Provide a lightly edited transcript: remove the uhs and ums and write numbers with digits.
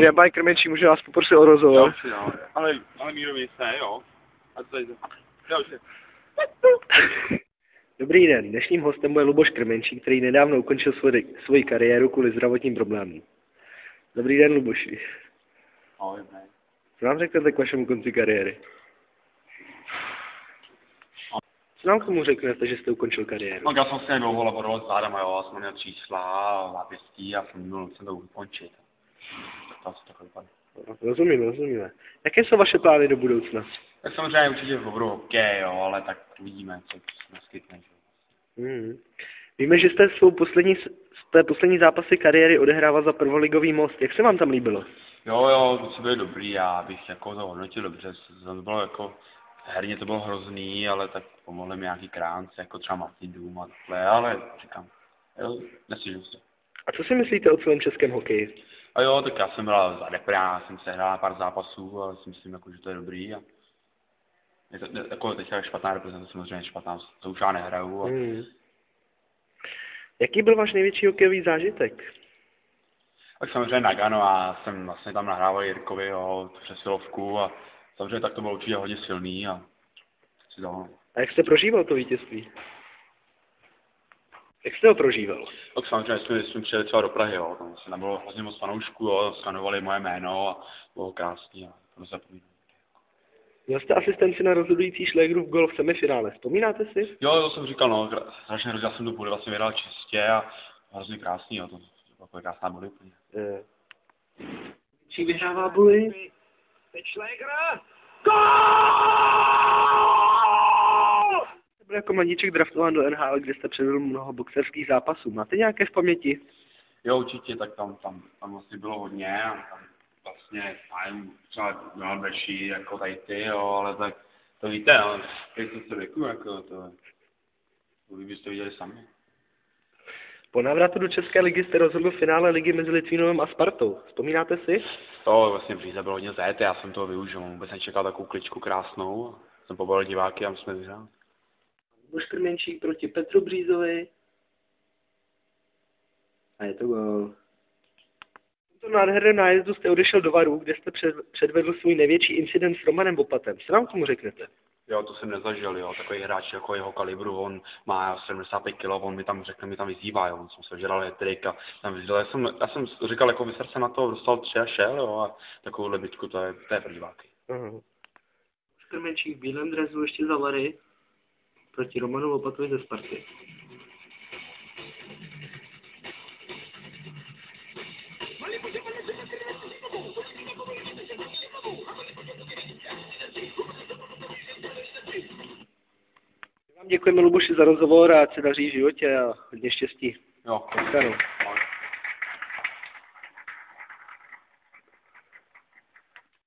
Já Biker menší, můžu vás poprosit o rozhovor? Jo, ale mírově se, jo. A to je to. Dobrý den, dnešním hostem bude Luboš Krmenčík, který nedávno ukončil svoji kariéru kvůli zdravotním problémům. Dobrý den, Luboši. Ahoj, ne. Co nám řeknete k vašemu konci kariéry? Co nám k tomu řeknete, že jste ukončil kariéru? No, já jsem se dlouho laboroval s zádama, jo, jsem měl čísla, zápěstí a jsem měl to ukončit. Tak to vypadá. Rozumíme. Jaké jsou vaše plány do budoucna? Tak samozřejmě určitě budu hokej, jo, ale tak uvidíme, co naskytne. Víme, že jste své poslední zápasy kariéry odehrával za prvoligový Most. Jak se vám tam líbilo? Jo, to bylo dobrý, já bych jako to hodnotil dobře, to bylo jako, herně to bylo hrozný, ale tak pomohli mi nějaký kránci, jako třeba Martin Dům a takhle, ale říkám, jo, nestěžuji se. A co si myslíte o celém českém hokeji? A jo, tak já jsem byl za Depra, jsem se hrál pár zápasů, ale si myslím, jako, že to je dobrý. A je to, jako teďka špatná reprezentace, samozřejmě špatná, to už já nehraju. Jaký byl váš největší hokejový zážitek? Tak samozřejmě Nagano a jsem vlastně tam nahrával Jirkovi, jo, přesilovku a samozřejmě tak to bylo určitě hodně silný a si to. A jak jste prožíval to vítězství? Jak jste ho prožíval? Tak samozřejmě jsme přijeli třeba do Prahy, jo, tam bylo hrozně moc fanoušků, jo, skanovali moje jméno a bylo krásný a to nezapomínám. Měl jste asistenci na rozhodující šlégru v gol v semifinále, vzpomínáte si? Jo, to jsem říkal, no, strašně hrozně, já jsem tu půli vlastně vyhrál čistě a hrozně krásný, jo, to byla krásná body úplně. Čí vyhrává buly? Šlégra! Jste byl jako mladíček draftován do NHL, kde jste předvedl mnoho boxerských zápasů. Máte nějaké v paměti? Jo, určitě, tak tam vlastně bylo hodně a tam vlastně třeba Donald Beši, jako tady ty, jo, ale tak to víte, ale když to věku, jako to vy byste viděli sami. Po návratu do České ligy jste rozhodl v finále ligy mezi Litvínovem a Spartou. Vzpomínáte si? To vlastně v Říze bylo hodně zajeté, já jsem toho využil, vůbec nečekal takovou kličku krásnou, jsem pobavil diváky a my jsme vyhráli. Luboš Krmenčík proti Petru Břízovi. A je to gól. V tomto nádherném nájezdu jste odešel do Varu, kde jste předvedl svůj největší incident s Romanem Vopatem. Co nám k tomu řeknete? Jo, to jsem nezažil, jo, takový hráč jako jeho kalibru, on má 75 kg, on mi tam řekne, mi tam vyzývá, jo, on jsem se žral hetrik a tam vyzýval, já jsem říkal, jako vyser se na to, dostal 3 a šel, jo, a takovouhle bitku, to je pro diváky. Krmenčík v bílém dresu ještě za Vary proti Romanu Vopatovi ze Sparty. Děkujeme, Luboši, za rozhovor a ať se daří v životě a hodně štěstí. Jo. Naschledanou.